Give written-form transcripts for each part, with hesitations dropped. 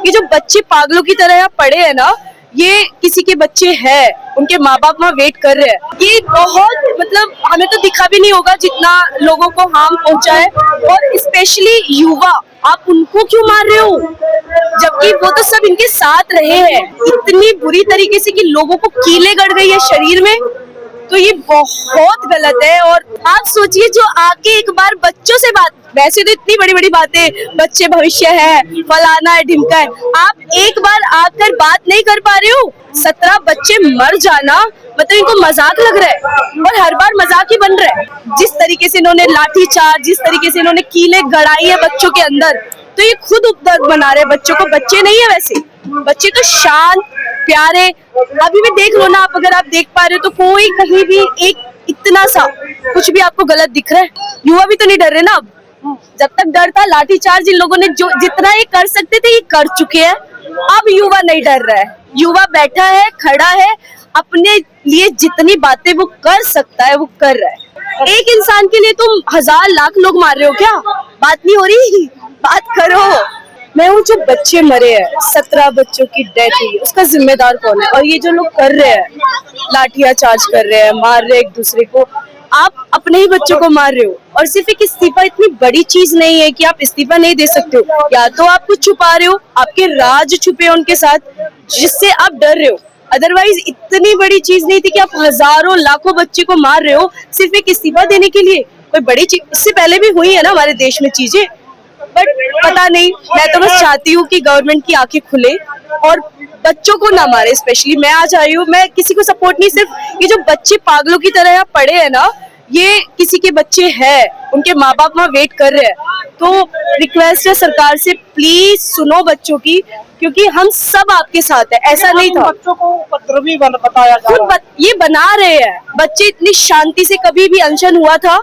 ये जो बच्चे पागलों की तरह यहाँ पड़े हैं ना, ये किसी के बच्चे हैं, उनके माँ बाप वहाँ वेट कर रहे हैं। ये बहुत मतलब हमें तो दिखा भी नहीं होगा जितना लोगों को हार्म पहुंचा है, और स्पेशली युवा, आप उनको क्यों मार रहे हो जबकि वो तो सब इनके साथ रहे हैं। इतनी बुरी तरीके से कि लोगों को कीलें गड़ गई है शरीर में, तो ये बहुत गलत है। और आप सोचिए जो आके एक बार बच्चों से बात, वैसे तो इतनी बड़ी बड़ी बातें, बच्चे भविष्य है, फलाना है, ढिमका है, आप एक बार आकर बात नहीं कर पा रहे हो। 17 बच्चे मर जाना मतलब इनको मजाक लग रहा है, और हर बार मजाक ही बन रहा है। जिस तरीके से इन्होंने लाठी चार्ज, जिस तरीके से इन्होंने कीलें गड़ाई है बच्चों के अंदर, तो ये खुद उपद्रव बना रहे बच्चों को। बच्चे नहीं है वैसे, बच्चे तो शांत प्यारे। अभी भी देख लो ना आप, अगर आप देख पा रहे हो तो कोई कहीं भी एक इतना सा कुछ भी आपको गलत दिख रहा है? युवा भी तो नहीं डर रहे ना अब। जब तक डर था, लाठीचार्ज इन लोगों ने जो जितना ये कर सकते थे ये कर चुके हैं। अब युवा नहीं डर रहा है, युवा बैठा है, खड़ा है, अपने लिए जितनी बातें वो कर सकता है वो कर रहा है। एक इंसान के लिए तुम 1000 लाख लोग मार रहे हो क्या? बात नहीं हो रही, बात करो। मैं हूँ जो बच्चे मरे हैं, 17 बच्चों की डेथ हुई है, उसका जिम्मेदार कौन है? और ये जो लोग कर रहे हैं, लाठियां चार्ज कर रहे हैं, मार रहे हैं एक दूसरे को, आप अपने ही बच्चों को मार रहे हो। और सिर्फ एक इस्तीफा इतनी बड़ी चीज नहीं है कि आप इस्तीफा नहीं दे सकते हो। या तो आप कुछ छुपा रहे हो, आपके राज छुपे हैं उनके साथ, जिससे आप डर रहे हो। अदरवाइज इतनी बड़ी चीज नहीं थी कि आप हजारों लाखों बच्चे को मार रहे हो सिर्फ एक इस्तीफा देने के लिए। कोई बड़ी चीज इससे पहले भी हुई है ना हमारे देश में चीजें, बट पता नहीं। मैं तो बस चाहती हूँ कि गवर्नमेंट की आंखें खुले और बच्चों को ना मारे। स्पेशली मैं आज आई हूँ, मैं किसी को सपोर्ट नहीं, सिर्फ ये जो बच्चे पागलों की तरह यहाँ पड़े हैं ना, ये किसी के बच्चे हैं, उनके माँ बाप वहाँ वेट कर रहे हैं। तो रिक्वेस्ट है सरकार से, प्लीज सुनो बच्चों की, क्योंकि हम सब आपके साथ है। ऐसा नहीं था बच्चों को उपद्रवी बताया जा रहा है। ये बना रहे हैं बच्चे। इतनी शांति से कभी भी अनशन हुआ था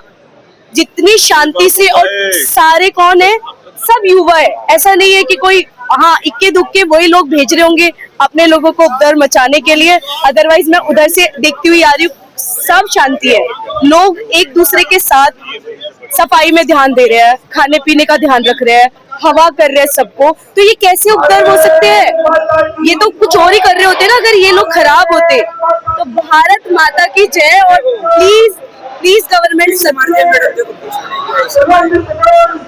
जितनी शांति से? और सारे कौन है? सब युवा है। ऐसा नहीं है कि कोई हाँ इक्के दुक्के वही लोग भेज रहे होंगे अपने लोगों को उपद्रव मचाने के लिए। अदरवाइज मैं उधर से देखती हुई आ रही हूँ, सब शांति है। लोग एक दूसरे के साथ सफाई में ध्यान दे रहे हैं, खाने पीने का ध्यान रख रहे हैं, हवा कर रहे हैं सबको। तो ये कैसे उपद्रव हो सकते हैं? ये तो कुछ और ही कर रहे होते ना अगर ये लोग खराब होते। तो भारत माता की जय। और प्लीज प्लीज गवर्नमेंट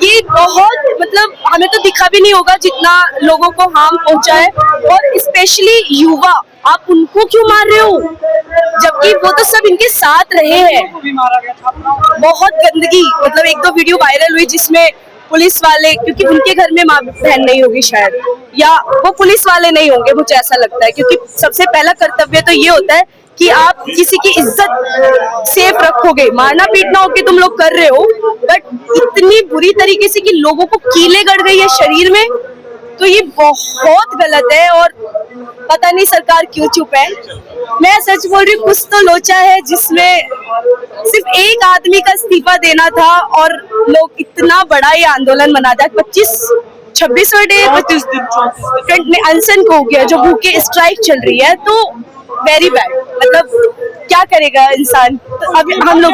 ये बहुत मतलब हमें तो दिखा भी नहीं होगा जितना लोगों को हार्म पहुंचा है। और स्पेशली युवा, आप उनको क्यों मार रहे हो जबकि वो तो सब इनके साथ रहे हैं। बहुत गंदगी, मतलब एक दो वीडियो वायरल हुई जिसमें पुलिस वाले, क्योंकि उनके घर में माँ बहन नहीं होगी शायद, या वो पुलिस वाले नहीं होंगे, मुझे ऐसा लगता है। क्योंकि सबसे पहला कर्तव्य तो ये होता है कि आप किसी की इज्जत सेफ रखोगे। मारना पीटना होके तुम लोग कर रहे हो, बट इतनी बुरी तरीके से कि लोगों को कीलें गड़ गई है शरीर में, तो ये बहुत गलत है। और पता नहीं सरकार क्यों चुप है। मैं सच बोल रही हूँ, कुछ तो लोचा है जिसमें सिर्फ एक आदमी का इस्तीफा देना था और लोग इतना बड़ा ये आंदोलन मना दिया। 26वां डे 25 दिन में अनशन को हो गया, जो भूखे स्ट्राइक चल रही है। तो वेरी बैड, मतलब क्या करेगा इंसान। तो अभी हम लोग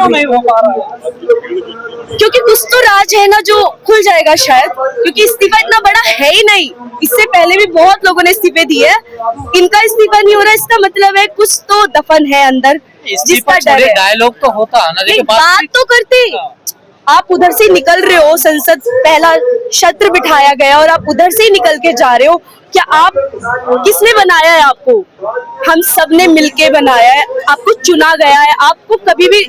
क्योंकि कुछ तो राज है ना जो खुल जाएगा शायद, क्योंकि इस्तीफा इतना बड़ा है ही नहीं। इससे पहले भी बहुत लोगों ने इस्तीफे दिए, इनका इस्तीफा नहीं हो रहा, इसका मतलब है कुछ तो दफन है अंदर जिसका डर है। डायलॉग तो होता है ना, बात तो करते। आप उधर से निकल रहे हो, संसद पहला छत्र बिठाया गया और आप उधर से ही निकल के जा रहे हो। क्या आप, किसने बनाया है आपको? हम सब ने मिलके बनाया है, आपको चुना गया है। आपको कभी भी,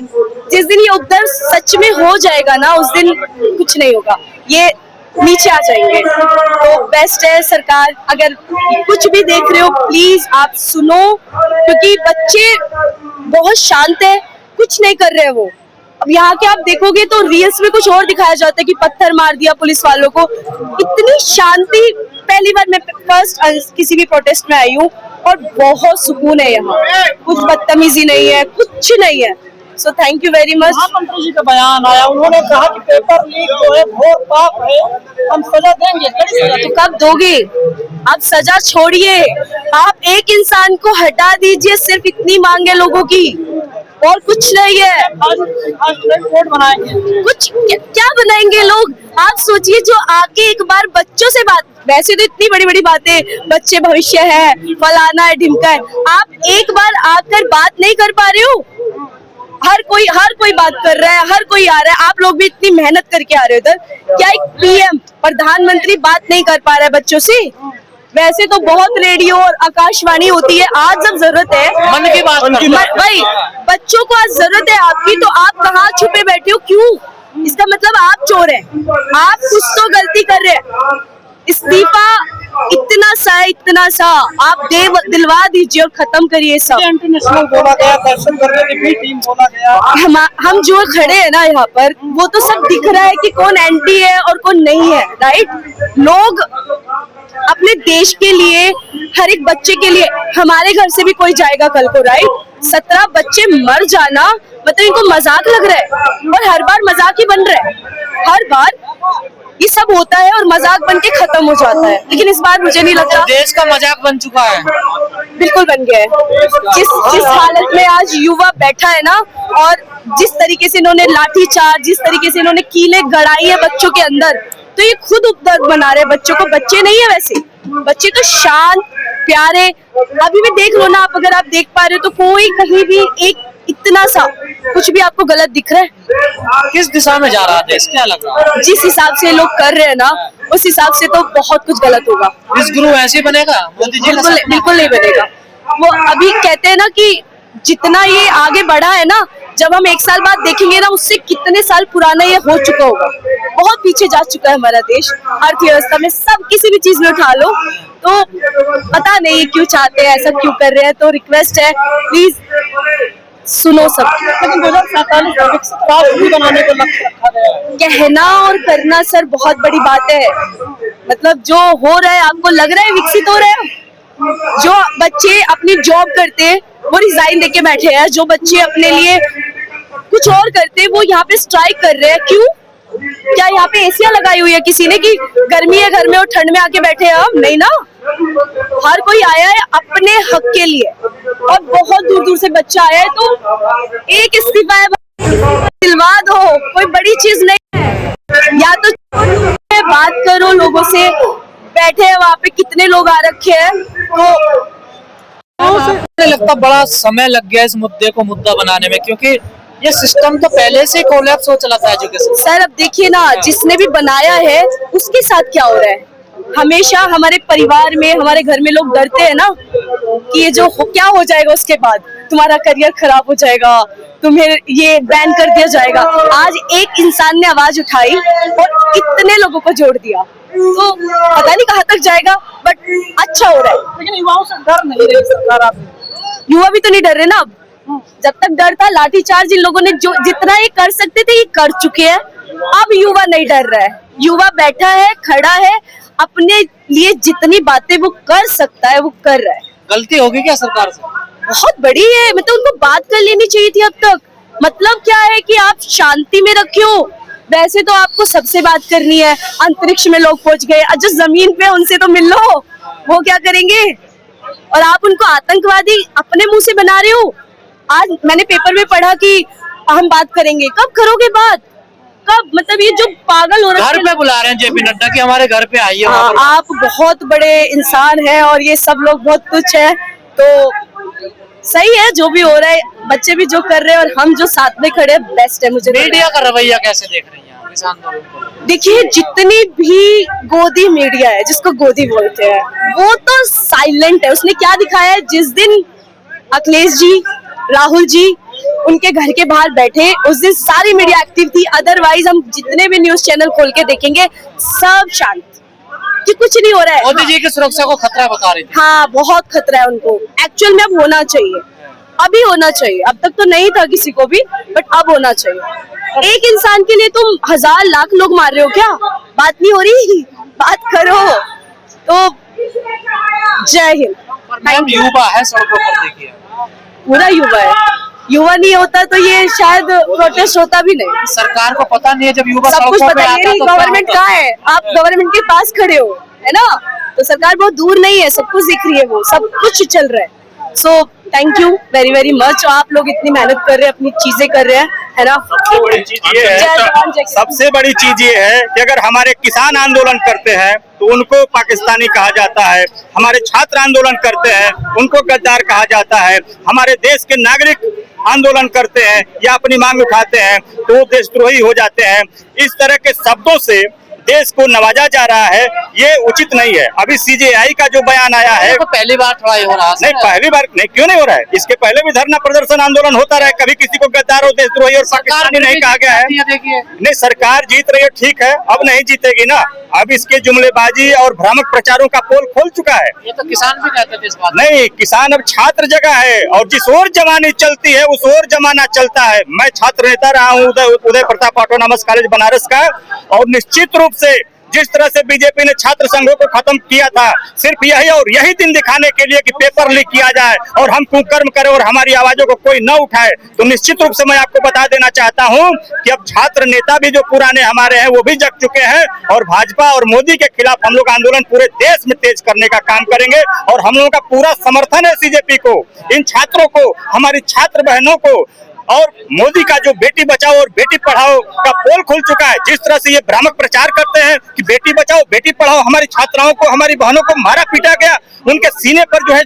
जिस दिन ये उपद्रव सच में हो जाएगा ना, उस दिन कुछ नहीं होगा, ये नीचे आ जाएंगे। तो बेस्ट है सरकार, अगर कुछ भी देख रहे हो प्लीज आप सुनो, क्योंकि बच्चे बहुत शांत है, कुछ नहीं कर रहे वो। अब यहाँ के आप देखोगे तो रील्स में कुछ और दिखाया जाता है कि पत्थर मार दिया पुलिस वालों को। इतनी शांति, पहली बार मैं फर्स्ट किसी भी प्रोटेस्ट में आई हूँ और बहुत सुकून है यहाँ, कुछ बदतमीजी नहीं है, कुछ नहीं है। So thank you very much. प्रधानमंत्री जी का बयान आया, उन्होंने कहा कि पेपर लीक जो है घोर पाप है, हम सजा देंगे। तो कब दोगे? आप सजा छोड़िए, आप एक इंसान को हटा दीजिए, सिर्फ इतनी मांग है लोगों की और कुछ नहीं है। आज कोर्ट बनाएंगे, कुछ क्या बनाएंगे लोग? आप सोचिए जो आके एक बार बच्चों से बात, वैसे तो इतनी बड़ी बड़ी बातें, बच्चे भविष्य है, फलाना है, ढिमका है, आप एक बार आकर बात नहीं कर पा रहे हो। हर कोई बात कर रहा है, हर कोई आ रहा है, आप लोग भी इतनी मेहनत करके आ रहे हो इधर, क्या एक पीएम प्रधानमंत्री बात नहीं कर पा रहा है बच्चों से? वैसे तो बहुत रेडियो और आकाशवाणी होती है, आज जब जरूरत है मन की बात भाई, बच्चों को आज जरूरत है आपकी, तो आप कहाँ छुपे बैठे हो? क्यों? इसका मतलब आप चोर हैं, आप कुछ तो गलती कर रहे हैं। इस्तीफा इतना सा आप दिलवा दीजिए और खत्म करिए सब। इंटरनेशनल बोला गया, दर्शन करने की भी टीम बोला गया। हम जो खड़े हैं ना यहाँ पर, वो तो सब दिख रहा है कि कौन एंटी है और कौन नहीं है, राइट? लोग अपने देश के लिए, हर एक बच्चे के लिए, हमारे घर से भी कोई जाएगा कल को, राइट? 17 बच्चे मर जाना मतलब इनको मजाक लग रहा है, और हर बार मजाक ही बन रहा है। हर बार ये सब होता है और मजाक बन के खत्म हो जाता है, लेकिन इस बार मुझे नहीं लगता। देश का मजाक बन चुका है, बिल्कुल बन गया है। जिस हालत में आज युवा बैठा है ना, और जिस तरीके से इन्होंने लाठीचार्ज, जिस तरीके से इन्होंने कीलें गड़ाई है बच्चों के अंदर, तो ये खुद उपद्रव बना रहे बच्चों को। बच्चे नहीं है वैसे, बच्चे तो शांत प्यारे। अभी भी देख लो ना आप, अगर आप देख पा रहे हो तो कोई कहीं भी एक इतना सा कुछ भी आपको गलत दिख रहा है? किस दिशा में जा रहा है देश, क्या लग रहा है? जिस हिसाब से लोग कर रहे हैं ना, उस हिसाब से तो बहुत कुछ गलत होगा। इस गुरु ऐसे बनेगा मोदी जी? बिल्कुल नहीं बनेगा। वो अभी कहते हैं ना कि जितना ये आगे बढ़ा है ना, जब हम 1 साल बाद देखेंगे ना, उससे कितने साल पुराना ये हो चुका होगा। बहुत पीछे जा चुका है हमारा देश, अर्थव्यवस्था में, सब किसी भी चीज में उठा लो। तो पता नहीं क्यों चाहते हैं, ऐसा क्यों कर रहे हैं। तो रिक्वेस्ट है, प्लीज सुनो सब। लेकिन 2047 राष्ट्र बनाने को लक्ष्य रखा गया है। कहना और करना सर बहुत बड़ी बात है। मतलब जो हो रहा है, आपको लग रहा है विकसित हो रहा है? जो बच्चे अपनी जॉब करते वो रिजाइन देके बैठे हैं, जो बच्चे अपने लिए कुछ और करते वो यहाँ पे स्ट्राइक कर रहे हैं। क्यों? क्या यहाँ पे एसियां लगाई हुई है किसी ने कि गर्मी है घर में और ठंड में आके बैठे हैं हम? नहीं ना, हर कोई आया है अपने हक के लिए, और बहुत दूर दूर से बच्चा आया है। तो एक इस्तीफा है, दिलवा दो, कोई बड़ी चीज नहीं है। या तो बात करो लोगों से, बैठे हैं वहाँ पे कितने लोग आ रखे हैं। तो मुझे लगता बड़ा समय लग गया इस मुद्दे को मुद्दा बनाने में, क्योंकि ये सिस्टम तो पहले से कोलैप्स हो चला था एजुकेशन। सर अब देखिए ना, जिसने भी बनाया है उसके साथ क्या हो रहा है। हमेशा हमारे परिवार में, हमारे घर में लोग डरते हैं ना कि ये क्या हो जाएगा उसके बाद, तुम्हारा करियर खराब हो जाएगा, तुम्हें ये बैन कर दिया जाएगा। आज एक इंसान ने आवाज उठाई और इतने लोगों को जोड़ दिया, तो पता नहीं कहाँ तक जाएगा, बट अच्छा हो रहा है। लेकिन युवाओं से डर नहीं रही सरकार। आप युवा भी तो नहीं डर रहे ना अब। जब तक डर था, लाठीचार्ज इन लोगों ने जो जितना ये कर सकते थे ये कर चुके हैं। अब युवा नहीं डर रहा है, युवा बैठा है, खड़ा है, अपने लिए जितनी बातें वो कर सकता है वो कर रहा है। गलती होगी क्या सरकार से? बहुत बड़ी है, मतलब उनको बात कर लेनी चाहिए थी अब तक। मतलब क्या है कि आप शांति में रखियो। वैसे तो आपको सबसे बात करनी है, अंतरिक्ष में लोग पहुंच गए, जो जमीन पे उनसे तो मिल लो, वो क्या करेंगे? और आप उनको आतंकवादी अपने मुंह से बना रहे हो। आज मैंने पेपर में पढ़ा कि हम बात करेंगे, कब करोगे बात? कब? मतलब ये जो पागल हो रहे घर पे बुला रहे हैं जेपी नड्डा कि हमारे घर पे आइए। आप बहुत बड़े इंसान हैं और ये सब लोग बहुत तुच्छ है। तो सही है जो भी हो रहा है, बच्चे भी जो कर रहे हैं और हम जो साथ में खड़े हैं, बेस्ट है। मुझे मीडिया का रवैया कैसे देख रही हैं आप इस आंदोलन को? देखिए, जितनी भी गोदी मीडिया है, जिसको गोदी बोलते हैं, वो तो साइलेंट है। उसने क्या दिखाया है? जिस दिन अखिलेश जी, राहुल जी उनके घर के बाहर बैठे, उस दिन सारी मीडिया एक्टिव थी। अदरवाइज हम जितने भी न्यूज चैनल खोल के देखेंगे, सब शांत, कि कुछ नहीं हो रहा है। मोदी जी की सुरक्षा को खतरा बता रही थी। हाँ, बहुत खतरा है उनको। एक्चुअल में अब होना चाहिए, अभी होना चाहिए। अब तक तो नहीं था किसी को भी, बट अब होना चाहिए। एक इंसान के लिए तुम 1000 लाख लोग मार रहे हो क्या? बात नहीं हो रही, बात करो। तो जय हिंद। युवा है सड़कों पर, देखिए पूरा युवा है। युवा नहीं होता तो ये शायद प्रोटेस्ट होता भी नहीं। सरकार को पता नहीं है, जब युवा सब कुछ पता नहीं है। तो गवर्नमेंट कहाँ है? आप गवर्नमेंट के पास खड़े हो, है ना? तो सरकार बहुत दूर नहीं है, सब कुछ दिख रही है, वो सब कुछ चल रहा है। So thank you very very much. आप लोग इतनी मेहनत कर रहे हैं, अपनी चीजें कर रहे हैं, है ना। सबसे बड़ी चीज ये जय है, जवान जय किसान। सबसे बड़ी चीज ये है कि अगर हमारे किसान आंदोलन करते हैं तो उनको पाकिस्तानी कहा जाता है, हमारे छात्र आंदोलन करते हैं उनको गद्दार कहा जाता है, हमारे देश के नागरिक आंदोलन करते हैं या अपनी मांग उठाते हैं तो वो देशद्रोही हो जाते हैं। इस तरह के शब्दों से देश को नवाजा जा रहा है, ये उचित नहीं है। अभी सीजेआई का जो बयान आया है, तो पहली बार थोड़ा ये हो रहा है नहीं पहली बार नहीं, क्यों नहीं हो रहा है, इसके पहले भी धरना प्रदर्शन आंदोलन होता रहा है, कभी किसी को गद्दार और देशद्रोही और पाकिस्तानी नहीं कहा गया है। देखिए नहीं, सरकार जीत रही है, ठीक है, अब नहीं जीतेगी ना, अब इसके जुमलेबाजी और भ्रामक प्रचारों का पोल खोल चुका है। ये तो किसान भी कहते थे इस बात नहीं, किसान अब छात्र जगह है और जिस ओर जमाने चलती है उस ओर जमाना चलता है। मैं छात्र नेता रहा हूँ उदय प्रताप ऑटोनॉमस कॉलेज बनारस का, और निश्चित रूप से जिस तरह से बीजेपी ने छात्र संघों को खत्म किया था, सिर्फ यही दिन दिखाने के लिए कि पेपर लीक किया जाए और हम कुकर्म करें और हमारी आवाजों को कोई न उठाए, तो निश्चित रूप से मैं आपको बता देना चाहता हूं कि अब छात्र नेता भी जो पुराने हमारे हैं वो भी जग चुके हैं और भाजपा और मोदी के खिलाफ हम लोग आंदोलन पूरे देश में तेज करने का काम करेंगे। और हम लोगों का पूरा समर्थन है सीजेपी को, इन छात्रों को, हमारी छात्र बहनों को, और मोदी का जो बेटी बचाओ और बेटी पढ़ाओ का पोल खुल चुका है। जिस तरह से ये भ्रामक प्रचार करते हैं कि बेटी बचाओ बेटी पढ़ाओ, हमारी छात्राओं को, हमारी बहनों को मारा पीटा गया, उनके सीने पर जो है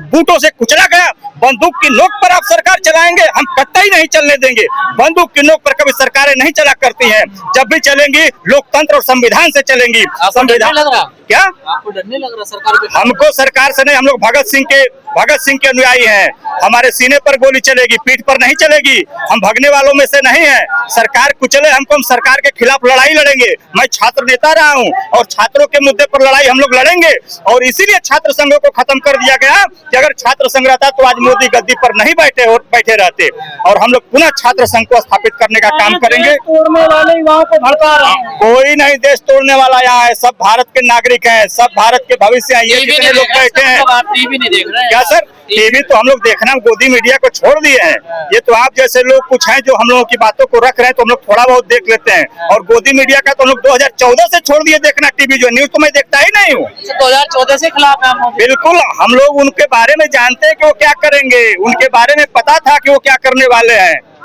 बूटों से कुचला गया, बंदूक की नोक पर आप सरकार चलाएंगे, हम कतई नहीं चलने देंगे। बंदूक की नोक पर कभी सरकारें नहीं चला करती हैं, जब भी चलेंगी लोकतंत्र और संविधान से चलेंगी। संविधान लग रहा क्या आपको डर नहीं लग रहा सरकार पे? हमको सरकार से नहीं, हम लोग भगत सिंह के अनुयायी हैं। हमारे सीने पर गोली चलेगी, पीठ पर नहीं चलेगी, हम भगने वालों में से नहीं है। सरकार कुचले हमको, हम सरकार के खिलाफ लड़ाई लड़ेंगे। मैं छात्र नेता रहा हूं और छात्रों के मुद्दे पर लड़ाई हम लोग लड़ेंगे, और इसीलिए छात्र संघों को खत्म कर दिया गया कि अगर छात्र संघ रहता तो आज मोदी गद्दी पर नहीं बैठे रहते। और हम लोग पुनः छात्र संघ को स्थापित करने का काम करेंगे। तोड़ने वाले युवाओं को भड़का रहे हैं। कोई नहीं देश तोड़ने वाला यहाँ है, सब भारत के नागरिक हैं, सब भारत के भविष्य हैं। ये जितने लोग बैठे हैं, टीवी नहीं देख रहे हैं क्या सर? टीवी तो हम लोग देखना गोदी मीडिया को छोड़ दिए हैं। ये तो आप जैसे लोग कुछ हैं जो हम लोगों की बातों को रख रहे हैं, तो हम लोग थोड़ा बहुत देख लेते हैं, और गोदी मीडिया का तो हम लोग 2014 से छोड़ दिए देखना टीवी, जो न्यूज तो मैं देखता ही नहीं हूँ। 2014 से खिलाफ है हम। बिल्कुल, हम लोग उनके बारे में जानते हैं कि वो क्या करेंगे, उनके बारे में पता था कि वो क्या करने वाले हैं।